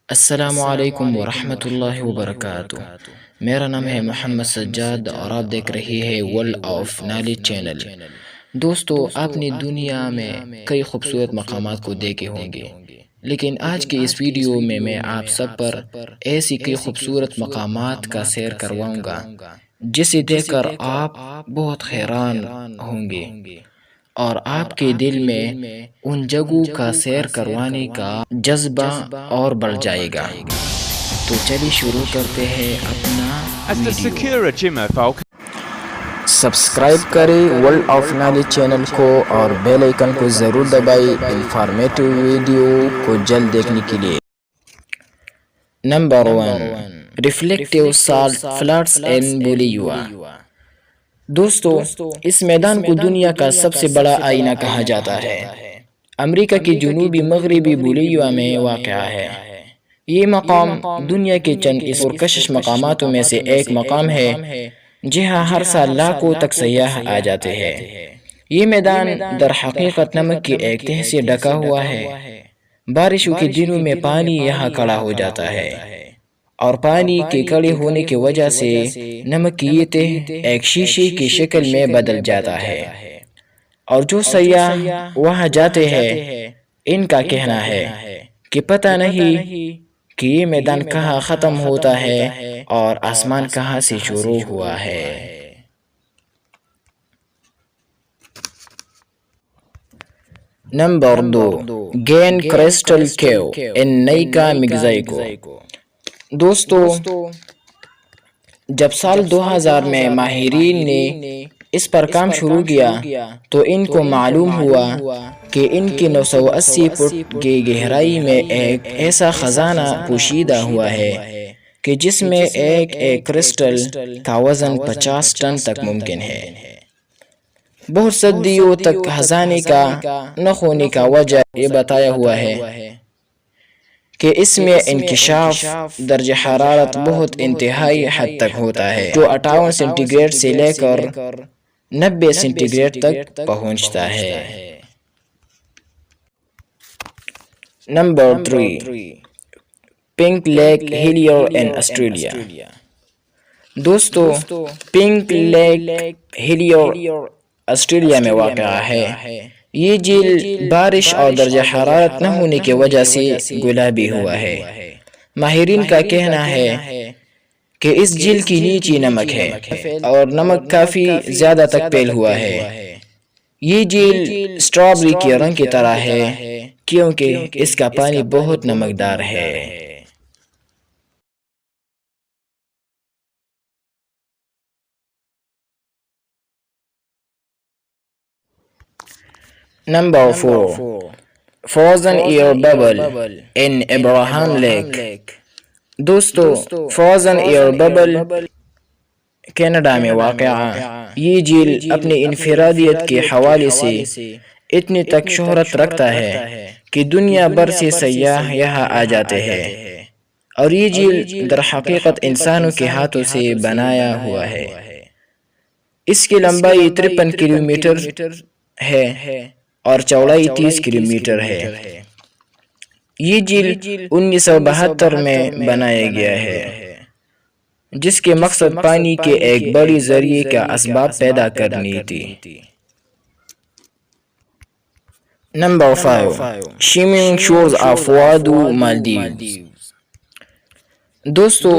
السلام علیکم ورحمۃ اللہ وبرکاتہ۔ میرا نام ہے محمد سجاد اور آپ دیکھ رہے ہیں ورلڈ آف نالج چینل۔ دوستو، آپ نے دنیا میں کئی خوبصورت مقامات کو دیکھے ہوں گے، لیکن آج کے اس ویڈیو میں آپ سب پر ایسی کئی خوبصورت مقامات کا سیر کرواؤں گا جسے دیکھ کر آپ بہت حیران ہوں گے اور آپ کے دل میں ان جگہوں کا سیر کروانے کا جذبہ اور بڑھ جائے گا۔ تو چلیے شروع کرتے ہیں اپنا ویڈیو۔ سبسکرائب کریں ورلڈ آف نالج چینل کو اور بیل آئیکن کو ضرور دبائیں انفارمیٹو ویڈیو کو جلد دیکھنے کے لیے۔ نمبر 1، ریفلیکٹیو سالٹ فلیٹس ان بولیویا۔ دوستو، اس میدان کو دنیا کا سب سے بڑا آئینہ کہا جاتا ہے۔ امریکہ کے جنوبی مغربی بولیویا میں واقع ہے۔ یہ مقام دنیا کے چند پرکشش مقاماتوں میں سے ایک مقام ہے جہاں ہر سال لاکھوں تک سیاح آ جاتے ہیں۔ یہ میدان در حقیقت نمک کی ایک تہ سے ڈھکا ہوا ہے۔ بارشوں کے دنوں میں پانی یہاں کھڑا ہو جاتا ہے اور پانی کے کھڑے ہونے کی وجہ سے نمک کی یہ تہ ایک شیشے کی شکل میں بدل جاتا ہے، اور جو سیاح وہاں جاتے ہیں ان کا کہنا ہے کہ پتہ نہیں کہ یہ میدان کہاں ختم ہوتا ہے اور آسمان کہاں سے شروع ہوا ہے۔ نمبر 2، گین کرسٹل کیو ان نیکا میکسیکو۔ دوستو، جب سال 2000 میں ماہرین نے اس پر کام شروع کیا تو ان کو معلوم ہوا کہ ان کی 980 فٹ کی گہرائی میں ایک ایسا خزانہ پوشیدہ ہوا ہے کہ جس میں ایک کرسٹل کا وزن 50 ٹن تک ممکن ہے۔ بہت صدیوں تک خزانے کا نہ ہونے کا وجہ یہ بتایا ہوا ہے کہ اس میں انکشاف درجہ حرارت بہت انتہائی حد تک ہوتا ہے، جو 58 سینٹی گریڈ سے لے کر 90 سینٹی گریڈ تک پہنچتا ہے۔ Number 3، pink lake Hillier in Australia. دوستو، پنک لیک ہیلیئر آسٹریلیا میں واقع ہے۔ یہ جھیل بارش اور درجہ حرارت نہ ہونے کی وجہ سے گلابی ہوا ہے۔ ماہرین کا کہنا ہے کہ اس جھیل کی نیچے نمک ہے اور نمک کافی زیادہ تک پھیل ہوا ہے۔ یہ جھیل اسٹرابری کے رنگ کی طرح ہے کیونکہ اس کا پانی بہت نمکدار ہے۔ نمبر 4، فروزن ایئر ببل ان ابراہم لیک۔ دوستو، فروزن ایئر ببل کینیڈا میں واقع یہ جھیل اپنی انفرادیت کے حوالے سے اتنی تک شہرت رکھتا ہے کہ دنیا بھر سے سیاح یہاں آ جاتے ہیں، اور یہ جھیل در حقیقت انسانوں کے ہاتھوں سے بنایا ہوا ہے۔ اس کی لمبائی 53 کلومیٹر ہے اور چوڑائی 30 کلومیٹر ہے۔ یہ جھیل 1972 میں بنایا گیا ہے، جس کے مقصد پانی کے ایک بڑی ذریعے کا اسباب پیدا کرنی تھی۔ Number 5، shimmering shores of Vaadhoo Maldives. دوستو،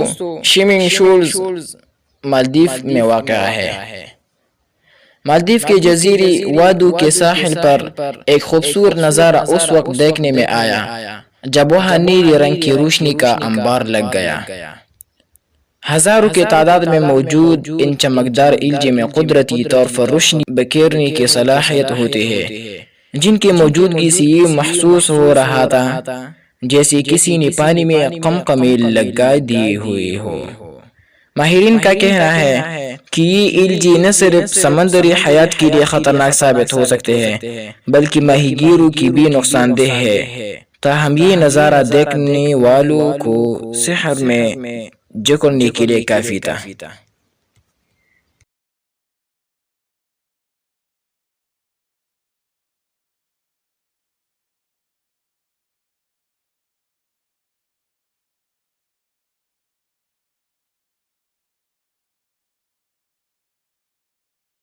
شیمنگ شورز مالدیف میں واقع ہے۔ مالدیف کے جزیرے وادو کے ساحل پر ایک خوبصورت نظارہ اس وقت دیکھنے میں آیا جب وہاں نیلے رنگ کی روشنی کا انبار لگ گیا۔ ہزاروں کی تعداد میں موجود ان چمکدار الجے میں قدرتی طور پر روشنی بکھیرنے کی صلاحیت ہوتی ہے، جن کی موجودگی سے یہ محسوس ہو رہا تھا جیسے کسی نے پانی میں قمقمے لگا دیے ہوئے ہو۔ ماہرین کا کہنا ہے کہ یہ الجے نہ صرف سمندری حیات کے لیے خطرناک ثابت ہو سکتے ہیں بلکہ ماہی گیروں کی بھی نقصان دہ ہے، تاہم یہ نظارہ دیکھنے والوں کو سحر میں جکڑنے کے لیے کافی تھا۔